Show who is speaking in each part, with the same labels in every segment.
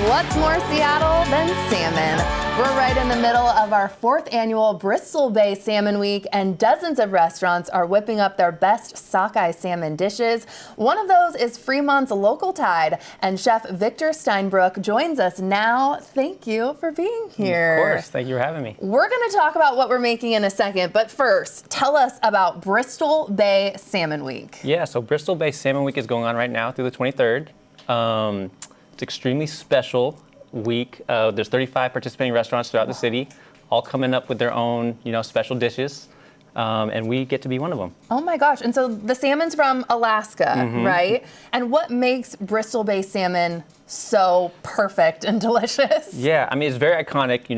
Speaker 1: What's more Seattle than salmon? We're right in the middle of our 4th annual Bristol Bay Salmon Week, and dozens of restaurants are whipping up their best sockeye salmon dishes. One of those is Fremont's Local Tide, and Chef Victor Steinbrook joins us now. Thank you for being here.
Speaker 2: Of course, thank you for having me.
Speaker 1: We're going to talk about what we're making in a second, but first, tell us about Bristol Bay Salmon Week.
Speaker 2: Yeah, so Bristol Bay Salmon Week is going on right now through the 23rd. It's extremely special week. There's 35 participating restaurants throughout the city, all coming up with their own, special dishes, and we get to be one of them.
Speaker 1: Oh my gosh! And so the salmon's from Alaska, right? And what makes Bristol Bay salmon so perfect and delicious?
Speaker 2: Yeah, I mean it's very iconic.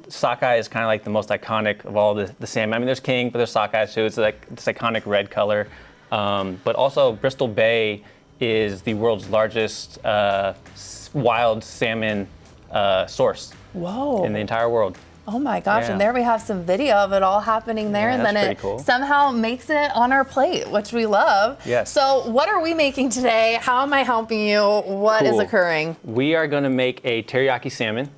Speaker 2: Sockeye is kind of like the most iconic of all the salmon. I mean there's king, but there's sockeye too. It's like this iconic red color, but also Bristol Bay is the world's largest wild salmon source in the entire world.
Speaker 1: Oh my gosh,
Speaker 2: Yeah.
Speaker 1: and there we have some video of it all happening there, and then it somehow makes it on our plate, which we love.
Speaker 2: Yes.
Speaker 1: So what are we making today? How am I helping you? What is occurring?
Speaker 2: We are going to make a teriyaki salmon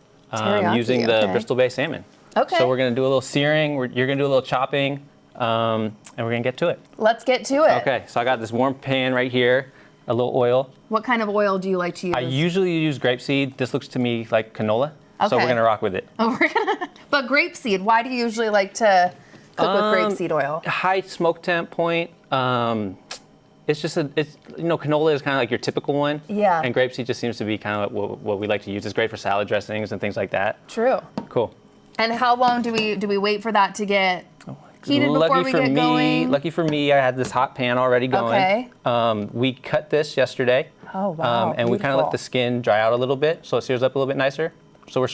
Speaker 2: using the Bristol Bay salmon.
Speaker 1: Okay.
Speaker 2: So we're going to do a little searing, you're going to do a little chopping, and we're going to get to it.
Speaker 1: Let's get to it.
Speaker 2: Okay, so I got this warm pan right here, a little oil.
Speaker 1: What kind of oil do you like to use?
Speaker 2: I usually use grapeseed. This looks to me like canola, so we're going to rock with it.
Speaker 1: But grapeseed, why do you usually like to cook with grapeseed oil?
Speaker 2: High smoke temp point. It's just canola is kind of like your typical one.
Speaker 1: Yeah.
Speaker 2: And grapeseed just seems to be kind of what we like to use. It's great for salad dressings and things like that.
Speaker 1: True.
Speaker 2: Cool.
Speaker 1: And how long do we wait for that to get heated before we get going?
Speaker 2: Lucky for me, I had this hot pan already going.
Speaker 1: Okay.
Speaker 2: We cut this yesterday.
Speaker 1: Oh wow.
Speaker 2: And we kind of let the skin dry out a little bit, so it sears up a little bit nicer. So we're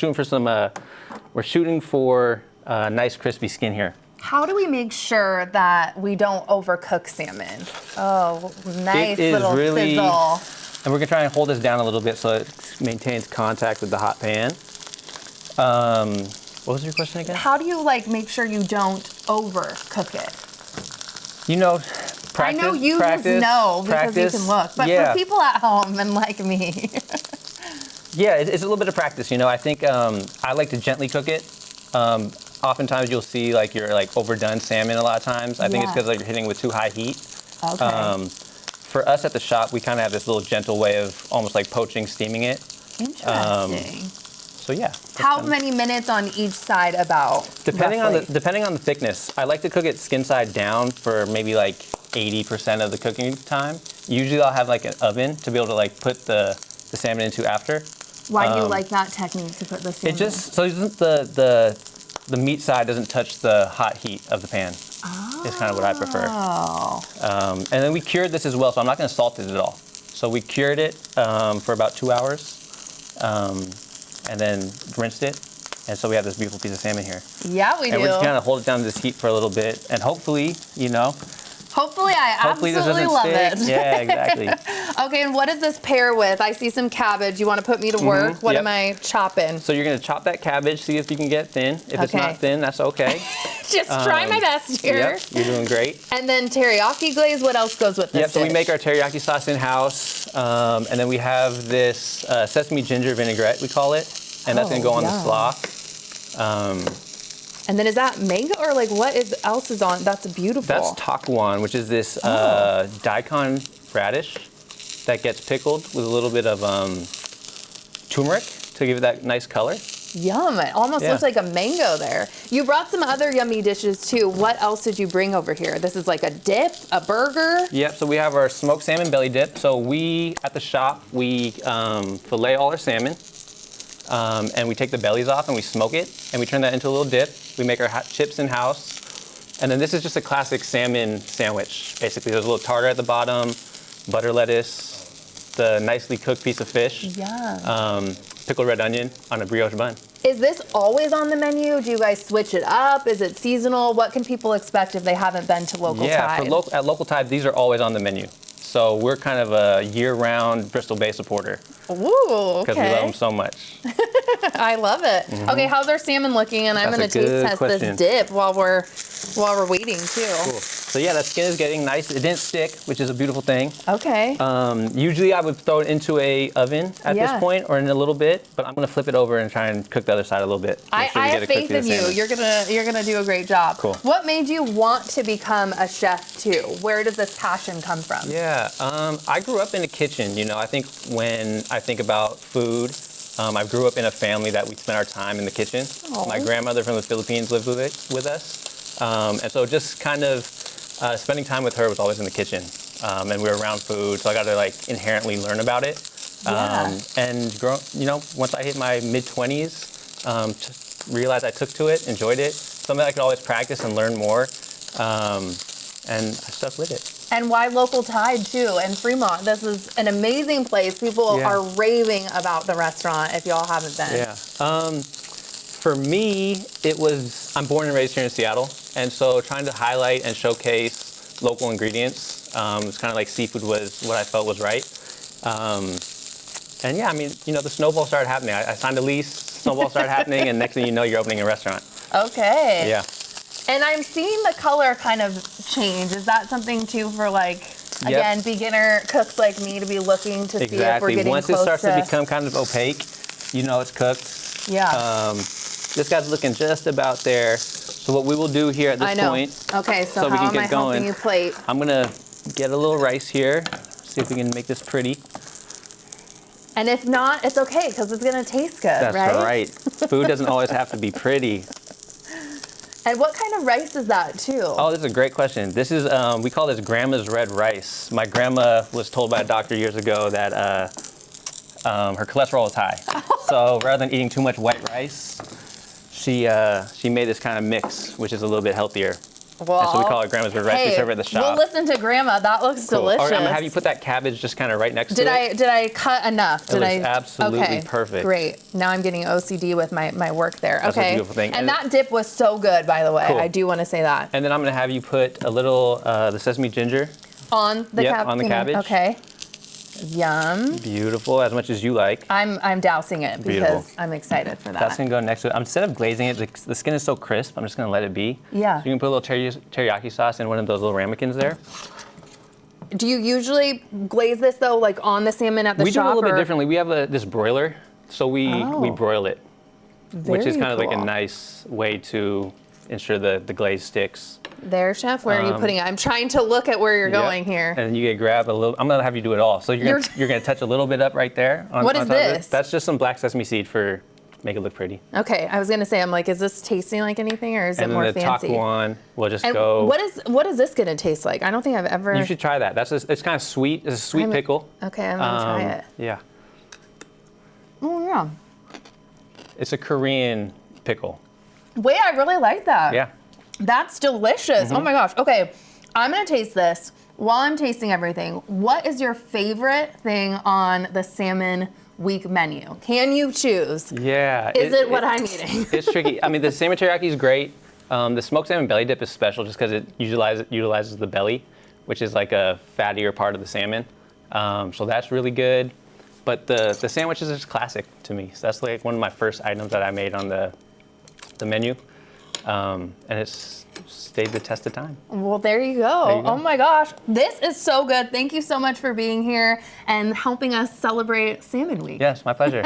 Speaker 2: shooting for nice crispy skin here.
Speaker 1: How do we make sure that we don't overcook salmon? Oh, nice little sizzle.
Speaker 2: And we're gonna try and hold this down a little bit so it maintains contact with the hot pan. What was your question again?
Speaker 1: How do you make sure you don't overcook it?
Speaker 2: Practice.
Speaker 1: I know you just know because you can look, but for people at home and like me.
Speaker 2: Yeah, it's a little bit of practice. I think I like to gently cook it. Oftentimes you'll see you're overdone salmon a lot of times. I think it's because you're hitting with too high heat.
Speaker 1: Okay.
Speaker 2: For us at the shop, we kind of have this little gentle way of almost like poaching, steaming it.
Speaker 1: Interesting.
Speaker 2: So yeah.
Speaker 1: How many minutes on each side about?
Speaker 2: Depending on the thickness. I like to cook it skin side down for maybe 80% of the cooking time. Usually I'll have an oven to be able to put the salmon into after.
Speaker 1: Why do you like that technique to put the salmon?
Speaker 2: It just so the meat side doesn't touch the hot heat of the pan.
Speaker 1: Oh.
Speaker 2: Is kind of what I prefer. And then we cured this as well, so I'm not going to salt it at all. So we cured it for about 2 hours, and then rinsed it. And so we have this beautiful piece of salmon here.
Speaker 1: Yeah, we do.
Speaker 2: And we're just going to hold it down to this heat for a little bit, and hopefully,
Speaker 1: Hopefully, I absolutely love it.
Speaker 2: Yeah, exactly.
Speaker 1: Okay, and what does this pair with? I see some cabbage. You want to put me to work? What am I chopping?
Speaker 2: So you're going to chop that cabbage, see if you can get thin. If it's not thin, that's okay.
Speaker 1: Just try my best here.
Speaker 2: Yep, you're doing great.
Speaker 1: And then teriyaki glaze, what else goes with this dish?
Speaker 2: So we make our teriyaki sauce in-house, and then we have this sesame ginger vinaigrette, we call it, and that's going to go on the slaw.
Speaker 1: And then is that mango or what else is on? That's beautiful.
Speaker 2: That's takuan, which is this daikon radish that gets pickled with a little bit of turmeric to give it that nice color.
Speaker 1: Yum, it almost looks like a mango there. You brought some other yummy dishes too. What else did you bring over here? This is like a dip, a burger?
Speaker 2: Yep, so we have our smoked salmon belly dip. So at the shop, we fillet all our salmon. And we take the bellies off and we smoke it, and we turn that into a little dip. We make our hot chips in-house. And then this is just a classic salmon sandwich, basically. There's a little tartar at the bottom, butter lettuce, the nicely cooked piece of fish, pickled red onion on a brioche bun.
Speaker 1: Is this always on the menu? Do you guys switch it up? Is it seasonal? What can people expect if they haven't been to Local Tide?
Speaker 2: Yeah, at Local Tide, these are always on the menu. So we're kind of a year-round Bristol Bay supporter.
Speaker 1: Ooh, okay.
Speaker 2: Because we love them so much.
Speaker 1: I love it. Okay, how's our salmon looking? And I'm going to taste test this dip while we're waiting too.
Speaker 2: Cool. So yeah, that skin is getting nice. It didn't stick, which is a beautiful thing.
Speaker 1: Okay.
Speaker 2: Usually I would throw it into a oven at this point or in a little bit, but I'm gonna flip it over and try and cook the other side a little bit.
Speaker 1: I have faith in you. You're gonna do a great job.
Speaker 2: Cool.
Speaker 1: What made you want to become a chef too? Where does this passion come from?
Speaker 2: Yeah, I grew up in the kitchen. You know, I think when I think about food, I grew up in a family that we spent our time in the kitchen.
Speaker 1: Aww.
Speaker 2: My grandmother from the Philippines lived with us. And so just kind of spending time with her was always in the kitchen. And we were around food, so I got to like inherently learn about it. And once I hit my mid-20s, just realized I took to it, enjoyed it. Something I could always practice and learn more. And I stuck with it.
Speaker 1: And why local tide too? And Fremont, this is an amazing place. People are raving about the restaurant if y'all haven't been.
Speaker 2: Yeah. For me, I'm born and raised here in Seattle. And so trying to highlight and showcase local ingredients, it's kind of like seafood was what I felt was right. And yeah, I mean, the snowball started happening. I signed a lease, snowball started happening, and next thing you know, you're opening a restaurant.
Speaker 1: Okay.
Speaker 2: Yeah.
Speaker 1: And I'm seeing the color kind of change. Is that something too for again, beginner cooks like me to be looking to see if we're getting
Speaker 2: Once
Speaker 1: close
Speaker 2: it starts to become kind of opaque, you know it's cooked.
Speaker 1: Yeah.
Speaker 2: This guy's looking just about there. So what we will do here at this point.
Speaker 1: Okay, so how am I helping you plate?
Speaker 2: I'm gonna get a little rice here. See if we can make this pretty.
Speaker 1: And if not, it's okay because it's gonna taste good, right?
Speaker 2: That's right. Food doesn't always have to be pretty.
Speaker 1: And what kind of rice is that too?
Speaker 2: Oh, this is a great question. This is, we call this grandma's red rice. My grandma was told by a doctor years ago that her cholesterol was high. So rather than eating too much white rice, she made this kind of mix, which is a little bit healthier.
Speaker 1: Well,
Speaker 2: and so we call it grandma's red rice. We serve it at the shop.
Speaker 1: We'll listen to Grandma. That looks delicious.
Speaker 2: All right, I'm gonna have you put that cabbage just kind of right next to it.
Speaker 1: Did I cut enough?
Speaker 2: It looks absolutely perfect.
Speaker 1: Great. Now I'm getting OCD with my work there.
Speaker 2: That's a beautiful thing.
Speaker 1: And that dip was so good, by the way.
Speaker 2: Cool.
Speaker 1: I do want to say that.
Speaker 2: And then I'm gonna have you put a little the sesame ginger
Speaker 1: on the cabbage.
Speaker 2: On the cabbage.
Speaker 1: Okay. Yum.
Speaker 2: Beautiful, as much as you like.
Speaker 1: I'm dousing it because I'm excited for that.
Speaker 2: That's gonna go next to it. Instead of glazing it, the skin is so crisp, I'm just gonna let it be.
Speaker 1: Yeah.
Speaker 2: So you can put a little teriyaki sauce in one of those little ramekins there.
Speaker 1: Do you usually glaze this though, like on the salmon at the shop?
Speaker 2: We do it a little bit differently. We have this broiler, so we broil it, which is kind of like a nice way to ensure the glaze sticks.
Speaker 1: There, chef, where are you putting it? I'm trying to look at where you're going here.
Speaker 2: And you can grab a little. I'm gonna have you do it all. So you're gonna touch a little bit up right there.
Speaker 1: What is this?
Speaker 2: That's just some black sesame seed for make it look pretty.
Speaker 1: Okay, I was gonna say, I'm like, is this tasting like anything or is it more fancy?
Speaker 2: And then the takuan will just go.
Speaker 1: What is this gonna taste like? I don't think I've ever.
Speaker 2: You should try that. It's kind of sweet. It's a sweet pickle.
Speaker 1: Okay, I'm gonna try it.
Speaker 2: Yeah.
Speaker 1: Oh yeah.
Speaker 2: It's a Korean pickle.
Speaker 1: Wait, I really like that.
Speaker 2: Yeah.
Speaker 1: That's delicious. Oh my gosh. Okay, I'm gonna taste this. While I'm tasting everything, what is your favorite thing on the Salmon Week menu? Can you choose?
Speaker 2: Yeah.
Speaker 1: Is it what I'm eating?
Speaker 2: It's tricky. I mean, the salmon teriyaki is great. The smoked salmon belly dip is special just because it utilizes the belly, which is like a fattier part of the salmon. So that's really good. But the sandwiches is classic to me. So that's like one of my first items that I made on the menu. And it's stayed the test of time.
Speaker 1: Well, there you go. Oh my gosh, this is so good. Thank you so much for being here and helping us celebrate Salmon Week.
Speaker 2: Yes, my pleasure.